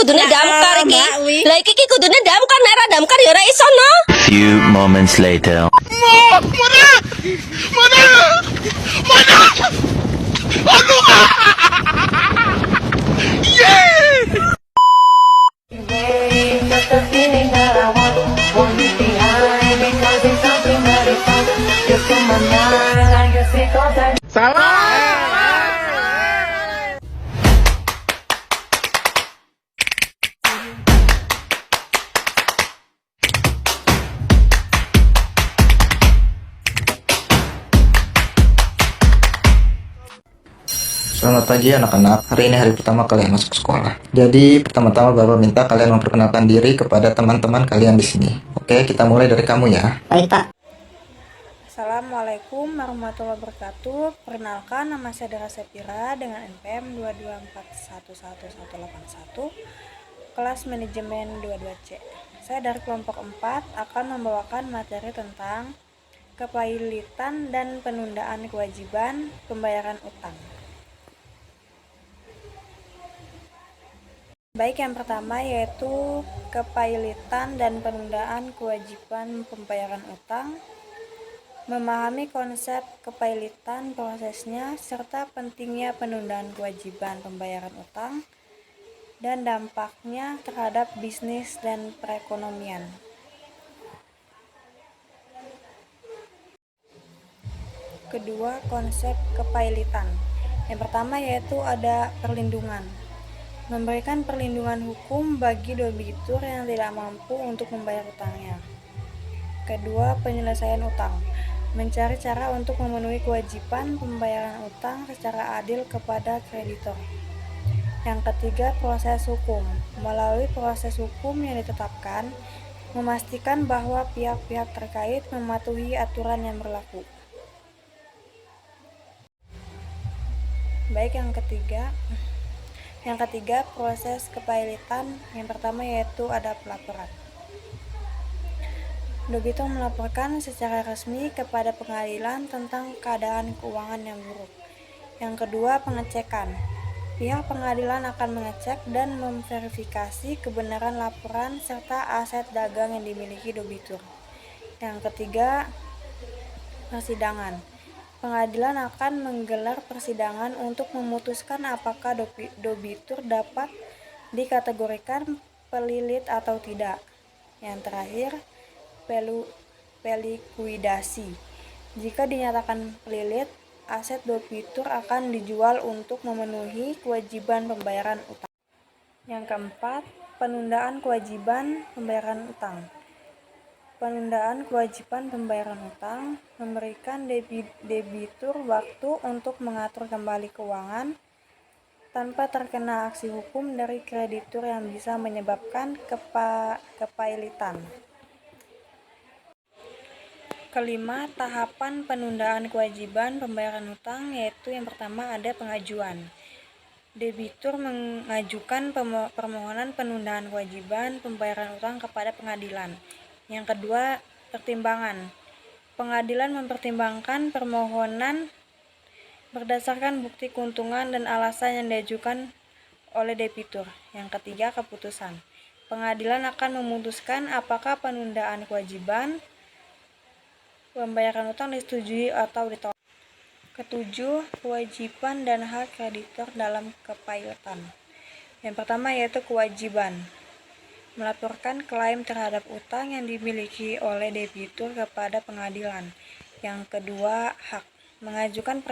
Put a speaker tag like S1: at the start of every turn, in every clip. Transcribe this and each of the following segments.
S1: kudune damkar iki. Lah iki kudune damkar, nek ora damkar ya ora iso no.
S2: Few moments later.
S3: Selamat pagi anak-anak, hari ini hari pertama kalian masuk sekolah. Jadi pertama-tama Bapak minta kalian memperkenalkan diri kepada teman-teman kalian di sini. Oke, kita mulai dari kamu ya.
S4: Baik, Pak.
S5: Assalamualaikum warahmatullahi wabarakatuh. Perkenalkan, nama saya Dara Sepira dengan NPM 224111181, kelas manajemen 22C. Saya dari kelompok 4 akan membawakan materi tentang kepailitan dan penundaan kewajiban pembayaran utang. Baik, yang pertama yaitu kepailitan dan penundaan kewajiban pembayaran utang. Memahami konsep kepailitan, prosesnya, serta pentingnya penundaan kewajiban pembayaran utang dan dampaknya terhadap bisnis dan perekonomian. Kedua, konsep kepailitan. Yang pertama yaitu ada perlindungan. Memberikan perlindungan hukum bagi debitur yang tidak mampu untuk membayar utangnya. Kedua, penyelesaian utang. Mencari cara untuk memenuhi kewajiban pembayaran utang secara adil kepada kreditor. Yang ketiga, proses hukum. Melalui proses hukum yang ditetapkan, memastikan bahwa pihak-pihak terkait mematuhi aturan yang berlaku. Baik, yang ketiga, proses kepailitan. Yang pertama yaitu ada pelaporan. Debitur melaporkan secara resmi kepada pengadilan tentang keadaan keuangan yang buruk. Yang kedua, pengecekan. Pihak pengadilan akan mengecek dan memverifikasi kebenaran laporan serta aset dagang yang dimiliki debitur. Yang ketiga, persidangan. Pengadilan akan menggelar persidangan untuk memutuskan apakah debitur dapat dikategorikan pelilit atau tidak. Yang terakhir, pelikuidasi. Jika dinyatakan pelilit, aset debitur akan dijual untuk memenuhi kewajiban pembayaran utang. Yang keempat, penundaan kewajiban pembayaran utang. Penundaan kewajiban pembayaran utang memberikan debitur waktu untuk mengatur kembali keuangan tanpa terkena aksi hukum dari kreditur yang bisa menyebabkan kepailitan. Kelima, tahapan penundaan kewajiban pembayaran utang, yaitu yang pertama ada pengajuan. Debitur mengajukan permohonan penundaan kewajiban pembayaran utang kepada pengadilan. Yang kedua, pertimbangan. Pengadilan mempertimbangkan permohonan berdasarkan bukti keuntungan dan alasan yang diajukan oleh debitur. Yang ketiga, keputusan. Pengadilan akan memutuskan apakah penundaan kewajiban pembayaran utang disetujui atau ditolak. Ketujuh, kewajiban dan hak kreditor dalam kepailitan. Yang pertama yaitu kewajiban. Melaporkan klaim terhadap utang yang dimiliki oleh debitur kepada pengadilan. Yang kedua, hak. Mengajukan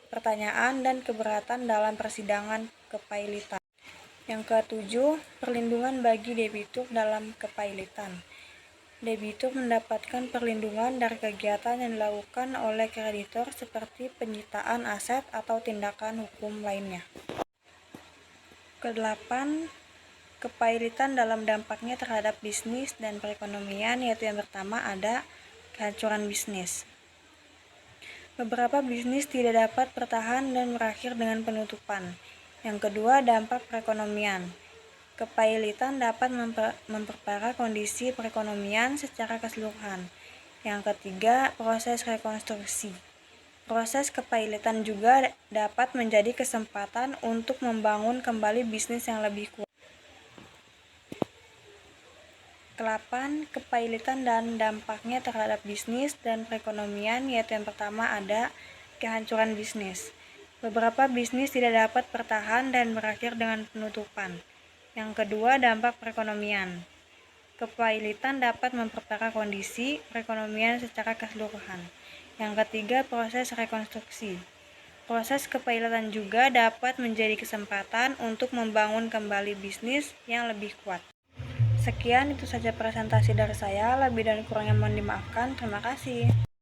S5: pertanyaan dan keberatan dalam persidangan kepailitan. Yang ketujuh, perlindungan bagi debitur dalam kepailitan. Debitur mendapatkan perlindungan dari kegiatan yang dilakukan oleh kreditor seperti penyitaan aset atau tindakan hukum lainnya. Kedelapan, kepailitan dalam dampaknya terhadap bisnis dan perekonomian, yaitu yang pertama ada kehancuran bisnis. Beberapa bisnis tidak dapat bertahan dan berakhir dengan penutupan. Yang kedua, dampak perekonomian. Kepailitan dapat memperparah kondisi perekonomian secara keseluruhan. Yang ketiga, proses rekonstruksi. Proses kepailitan juga dapat menjadi kesempatan untuk membangun kembali bisnis yang lebih kuat. Ke-8, kepailitan dan dampaknya terhadap bisnis dan perekonomian, yaitu yang pertama ada kehancuran bisnis. Beberapa bisnis tidak dapat bertahan dan berakhir dengan penutupan. Yang kedua, dampak perekonomian. Kepailitan dapat memperparah kondisi perekonomian secara keseluruhan. Yang ketiga, proses rekonstruksi. Proses kepailitan juga dapat menjadi kesempatan untuk membangun kembali bisnis yang lebih kuat. Sekian, itu saja presentasi dari saya. Lebih dan kurangnya mohon dimaafkan. Terima kasih.